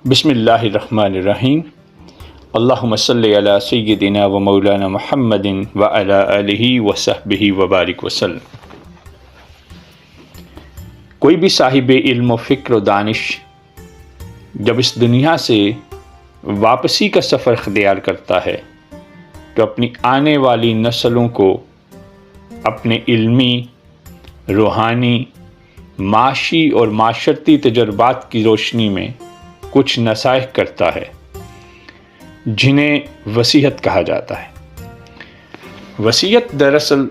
بسم اللہ الرحمن الرحیم۔ اللہم صلی علی سیدنا و مولانا محمد و علی آلہ و صحبہ وبارک وسلم۔ کوئی بھی صاحب علم و فکر و دانش جب اس دنیا سے واپسی کا سفر اختیار کرتا ہے تو اپنی آنے والی نسلوں کو اپنے علمی، روحانی، معاشی اور معاشرتی تجربات کی روشنی میں کچھ نصائح کرتا ہے جنہیں وصیت کہا جاتا ہے۔ وصیت دراصل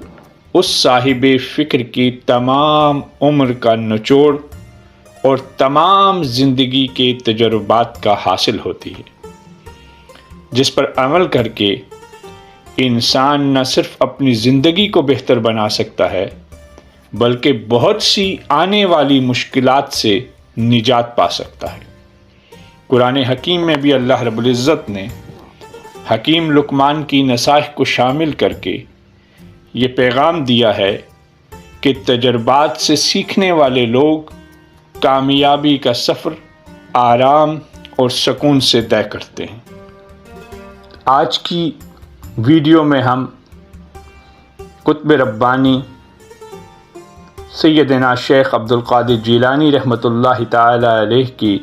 اس صاحب فکر کی تمام عمر کا نچوڑ اور تمام زندگی کے تجربات کا حاصل ہوتی ہے، جس پر عمل کر کے انسان نہ صرف اپنی زندگی کو بہتر بنا سکتا ہے بلکہ بہت سی آنے والی مشکلات سے نجات پا سکتا ہے۔ قرآن حکیم میں بھی اللہ رب العزت نے حکیم لقمان کی نصائح کو شامل کر کے یہ پیغام دیا ہے کہ تجربات سے سیکھنے والے لوگ کامیابی کا سفر آرام اور سکون سے طے کرتے ہیں۔ آج کی ویڈیو میں ہم قطب ربانی سیدنا شیخ عبدالقادر جیلانی رحمۃ اللہ تعالی علیہ کی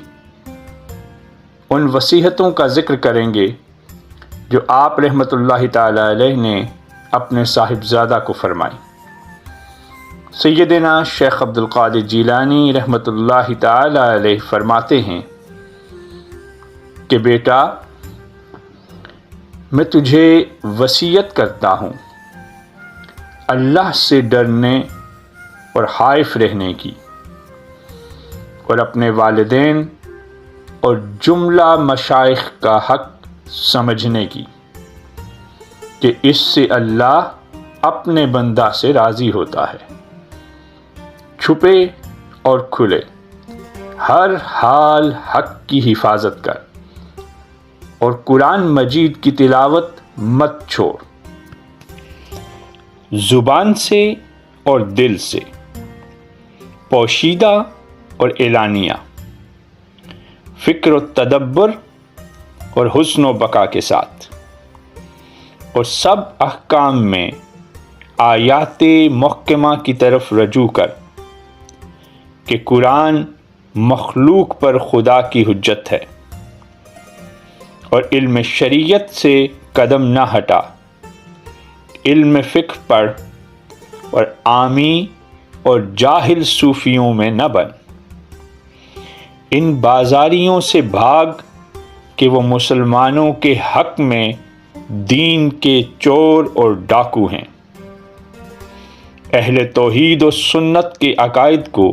ان وصیتوں کا ذکر کریں گے جو آپ رحمۃ اللہ تعالی علیہ نے اپنے صاحبزادہ کو فرمائی۔ سیدنا شیخ عبدالقادر جیلانی رحمۃ اللہ تعالی علیہ فرماتے ہیں کہ بیٹا، میں تجھے وصیت کرتا ہوں اللہ سے ڈرنے اور خائف رہنے کی، اور اپنے والدین اور جملہ مشائخ کا حق سمجھنے کی کہ اس سے اللہ اپنے بندہ سے راضی ہوتا ہے۔ چھپے اور کھلے ہر حال حق کی حفاظت کر اور قرآن مجید کی تلاوت مت چھوڑ، زبان سے اور دل سے، پوشیدہ اور اعلانیہ، فکر و تدبر اور حسن و بقا کے ساتھ، اور سب احکام میں آیات محکمہ کی طرف رجوع کر کہ قرآن مخلوق پر خدا کی حجت ہے، اور علم شریعت سے قدم نہ ہٹا، علم فقہ پڑھ اور عامی اور جاہل صوفیوں میں نہ بن۔ ان بازاریوں سے بھاگ کہ وہ مسلمانوں کے حق میں دین کے چور اور ڈاکو ہیں۔ اہل توحید و سنت کے عقائد کو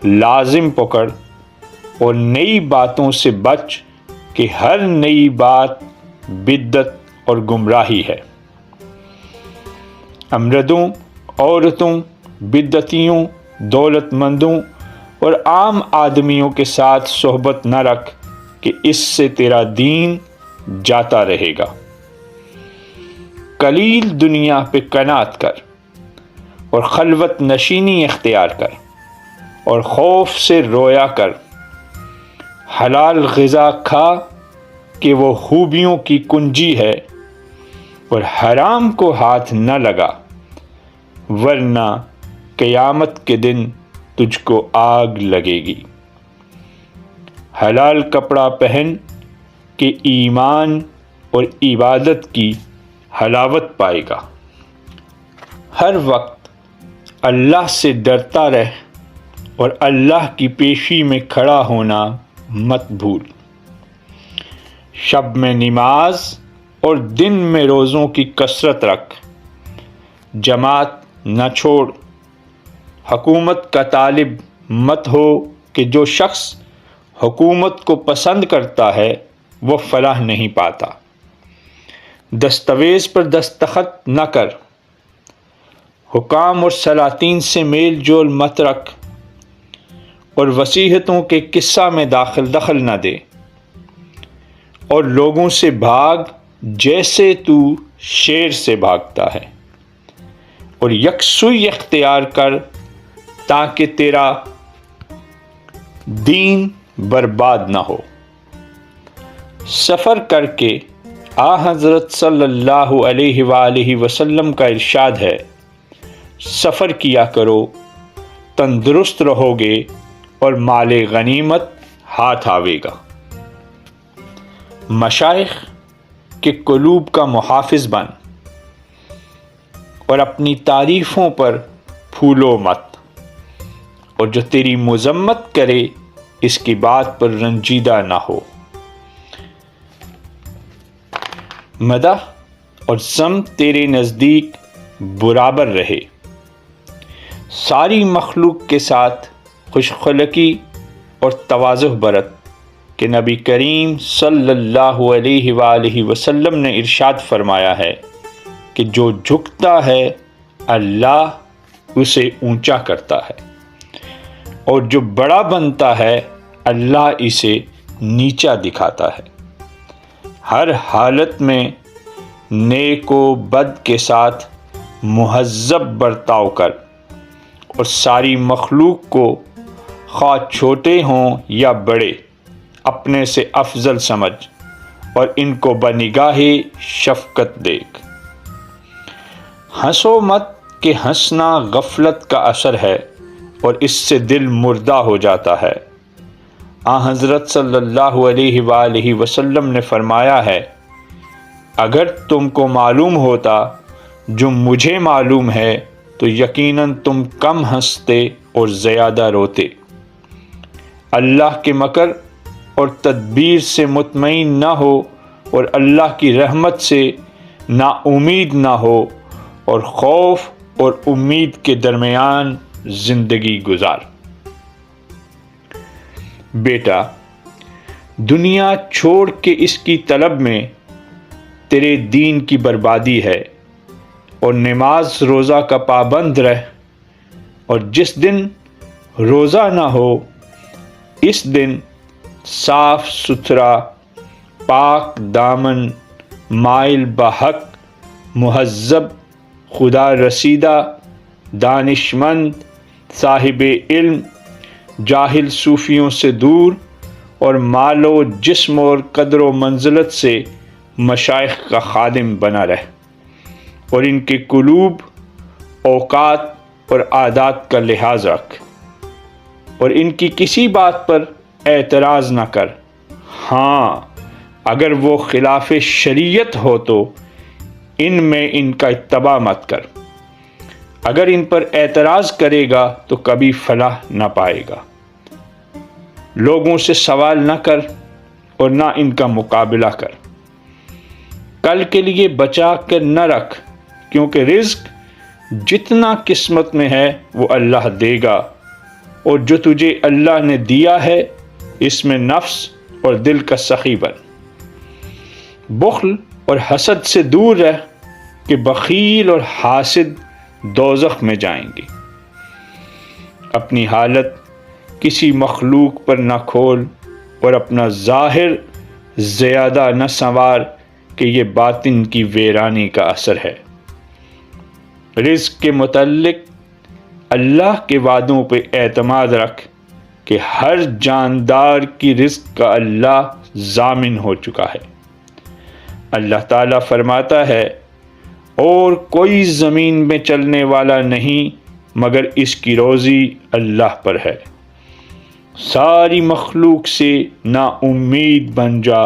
لازم پکڑ اور نئی باتوں سے بچ کہ ہر نئی بات بدعت اور گمراہی ہے۔ امردوں، عورتوں، بدعتیوں، دولت مندوں اور عام آدمیوں کے ساتھ صحبت نہ رکھ کہ اس سے تیرا دین جاتا رہے گا۔ قلیل دنیا پہ قناعت کر اور خلوت نشینی اختیار کر اور خوف سے رویا کر۔ حلال غذا کھا کہ وہ خوبیوں کی کنجی ہے، اور حرام کو ہاتھ نہ لگا ورنہ قیامت کے دن تجھ کو آگ لگے گی۔ حلال کپڑا پہن کہ ایمان اور عبادت کی حلاوت پائے گا۔ ہر وقت اللہ سے ڈرتا رہ اور اللہ کی پیشی میں کھڑا ہونا مت بھول۔ شب میں نماز اور دن میں روزوں کی کثرت رکھ، جماعت نہ چھوڑ۔ حکومت کا طالب مت ہو کہ جو شخص حکومت کو پسند کرتا ہے وہ فلاح نہیں پاتا۔ دستاویز پر دستخط نہ کر، حکام اور سلاطین سے میل جول مت رکھ، اور وصیتوں کے قصہ میں دخل نہ دے، اور لوگوں سے بھاگ جیسے تو شیر سے بھاگتا ہے، اور یکسوئی اختیار کر تاکہ تیرا دین برباد نہ ہو۔ سفر کر کے حضرت صلی اللہ علیہ وآلہ وسلم کا ارشاد ہے، سفر کیا کرو، تندرست رہو گے اور مال غنیمت ہاتھ آوے گا۔ مشائخ کے قلوب کا محافظ بن اور اپنی تعریفوں پر پھولو مت، اور جو تیری مذمت کرے اس کی بات پر رنجیدہ نہ ہو۔ مدح اور ذم تیرے نزدیک برابر رہے، ساری مخلوق کے ساتھ خوش خلقی اور تواضع برت کہ نبی کریم صلی اللہ علیہ وآلہ وسلم نے ارشاد فرمایا ہے کہ جو جھکتا ہے اللہ اسے اونچا کرتا ہے، اور جو بڑا بنتا ہے اللہ اسے نیچا دکھاتا ہے۔ ہر حالت میں نیک و بد کے ساتھ مہذب برتاؤ کر، اور ساری مخلوق کو خواہ چھوٹے ہوں یا بڑے اپنے سے افضل سمجھ، اور ان کو بنگاہ شفقت دیکھ۔ ہنسو مت کہ ہنسنا غفلت کا اثر ہے اور اس سے دل مردہ ہو جاتا ہے۔ حضرت صلی اللہ علیہ وآلہ وسلم نے فرمایا ہے، اگر تم کو معلوم ہوتا جو مجھے معلوم ہے تو یقیناً تم کم ہنستے اور زیادہ روتے۔ اللہ کے مکر اور تدبیر سے مطمئن نہ ہو اور اللہ کی رحمت سے نا امید نہ ہو، اور خوف اور امید کے درمیان زندگی گزار۔ بیٹا، دنیا چھوڑ کے اس کی طلب میں تیرے دین کی بربادی ہے، اور نماز روزہ کا پابند رہ، اور جس دن روزہ نہ ہو اس دن صاف ستھرا، پاک دامن، مائل بحق، مہذب، خدا رسیدہ، دانشمند، صاحب علم، جاہل صوفیوں سے دور، اور مال و جسم اور قدر و منزلت سے مشائخ کا خادم بنا رہ، اور ان کے قلوب، اوقات اور عادات کا لحاظ رکھ، اور ان کی کسی بات پر اعتراض نہ کر۔ ہاں، اگر وہ خلاف شریعت ہو تو ان میں ان کا اتباع مت کر، اگر ان پر اعتراض کرے گا تو کبھی فلاح نہ پائے گا۔ لوگوں سے سوال نہ کر اور نہ ان کا مقابلہ کر، کل کے لیے بچا کر نہ رکھ، کیونکہ رزق جتنا قسمت میں ہے وہ اللہ دے گا، اور جو تجھے اللہ نے دیا ہے اس میں نفس اور دل کا سخی بن۔ بخل اور حسد سے دور رہ کہ بخیل اور حاسد دوزخ میں جائیں گے۔ اپنی حالت کسی مخلوق پر نہ کھول اور اپنا ظاہر زیادہ نہ سنوار کہ یہ باطن کی ویرانی کا اثر ہے۔ رزق کے متعلق اللہ کے وعدوں پہ اعتماد رکھ کہ ہر جاندار کی رزق کا اللہ ضامن ہو چکا ہے۔ اللہ تعالیٰ فرماتا ہے، اور کوئی زمین میں چلنے والا نہیں مگر اس کی روزی اللہ پر ہے۔ ساری مخلوق سے نا امید بن جا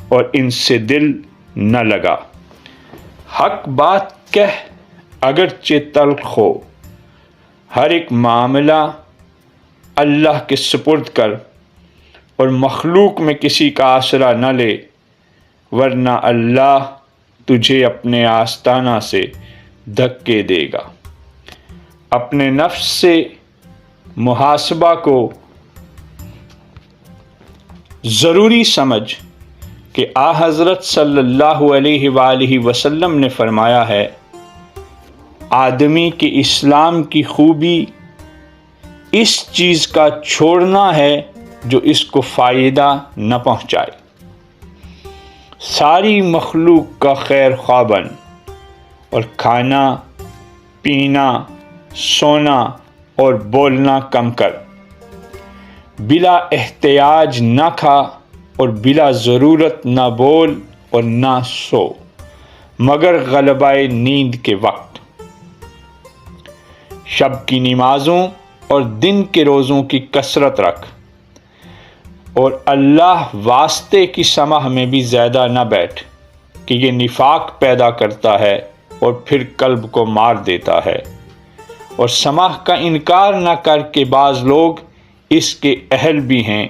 اور ان سے دل نہ لگا۔ حق بات کہہ اگرچہ تلخ ہو، ہر ایک معاملہ اللہ کے سپرد کر، اور مخلوق میں کسی کا آسرا نہ لے، ورنہ اللہ تجھے اپنے آستانہ سے دھکے دے گا۔ اپنے نفس سے محاسبہ کو ضروری سمجھ کہ حضرت صلی اللہ علیہ وآلہ وسلم نے فرمایا ہے، آدمی کے اسلام کی خوبی اس چیز کا چھوڑنا ہے جو اس کو فائدہ نہ پہنچائے۔ ساری مخلوق کا خیر خواہ بن، اور کھانا، پینا، سونا اور بولنا کم کر۔ بلا احتیاج نہ کھا اور بلا ضرورت نہ بول اور نہ سو مگر غلبہ نیند کے وقت۔ شب کی نمازوں اور دن کے روزوں کی کثرت رکھ، اور اللہ واسطے کی سماح میں بھی زیادہ نہ بیٹھ کہ یہ نفاق پیدا کرتا ہے اور پھر قلب کو مار دیتا ہے، اور سماح کا انکار نہ کر کے بعض لوگ اس کے اہل بھی ہیں۔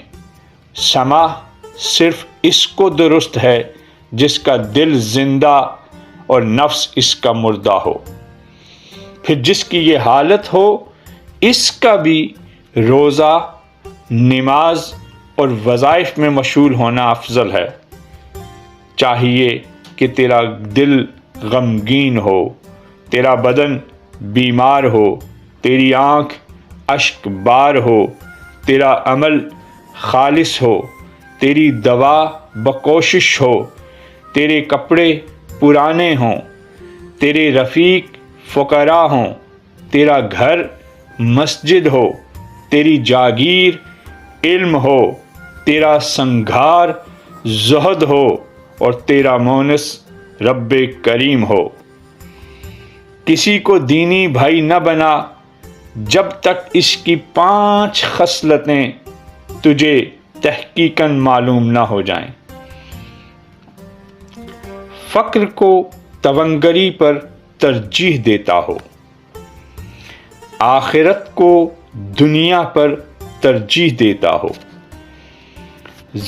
سماح صرف اس کو درست ہے جس کا دل زندہ اور نفس اس کا مردہ ہو، پھر جس کی یہ حالت ہو اس کا بھی روزہ، نماز اور وظائف میں مشغول ہونا افضل ہے۔ چاہیے کہ تیرا دل غمگین ہو، تیرا بدن بیمار ہو، تیری آنکھ اشک بار ہو، تیرا عمل خالص ہو، تیری دوا بکوشش ہو، تیرے کپڑے پرانے ہوں، تیرے رفیق فقراء ہوں، تیرا گھر مسجد ہو، تیری جاگیر علم ہو، تیرا سنگھار زہد ہو، اور تیرا مونس رب کریم ہو۔ کسی کو دینی بھائی نہ بنا جب تک اس کی 5 خصلتیں تجھے تحقیقاً معلوم نہ ہو جائیں۔ فقر کو تونگری پر ترجیح دیتا ہو، آخرت کو دنیا پر ترجیح دیتا ہو،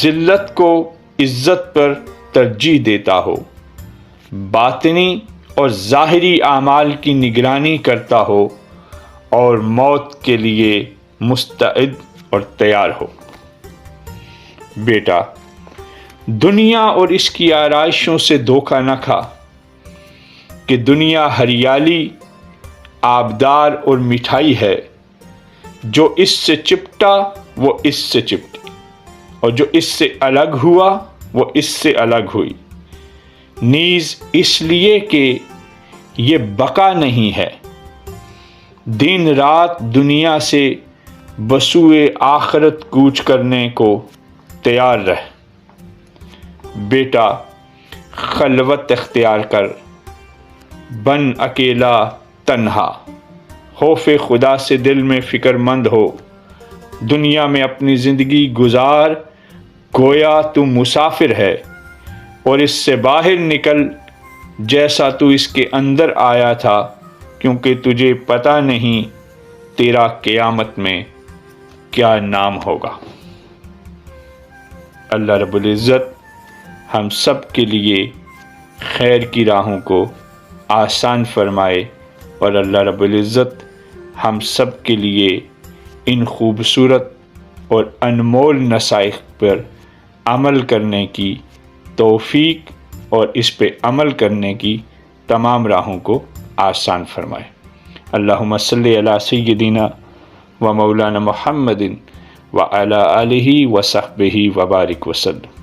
ذلت کو عزت پر ترجیح دیتا ہو، باطنی اور ظاہری اعمال کی نگرانی کرتا ہو، اور موت کے لیے مستعد اور تیار ہو۔ بیٹا، دنیا اور اس کی آرائشوں سے دھوکہ نہ کھا کہ دنیا ہریالی، آبدار اور مٹھائی ہے۔ جو اس سے چپٹا وہ اس سے چپٹی، اور جو اس سے الگ ہوا وہ اس سے الگ ہوئی، نیز اس لیے کہ یہ بقا نہیں ہے۔ دن رات دنیا سے بسوئے آخرت کوچ کرنے کو تیار رہ۔ بیٹا، خلوت اختیار کر، بن اکیلا تنہا، خوف خدا سے دل میں فکر مند ہو، دنیا میں اپنی زندگی گزار گویا تو مسافر ہے، اور اس سے باہر نکل جیسا تو اس کے اندر آیا تھا، کیونکہ تجھے پتہ نہیں تیرا قیامت میں کیا نام ہوگا۔ اللہ رب العزت ہم سب کے لیے خیر کی راہوں کو آسان فرمائے، اور اللہ رب العزت ہم سب کے لیے ان خوبصورت اور انمول نصائح پر عمل کرنے کی توفیق اور اس پہ عمل کرنے کی تمام راہوں کو آسان فرمائے۔ اللہم صلی علی سیدنا و مولانا محمد وعلی آلہ وصحبہ وبارک وسلم۔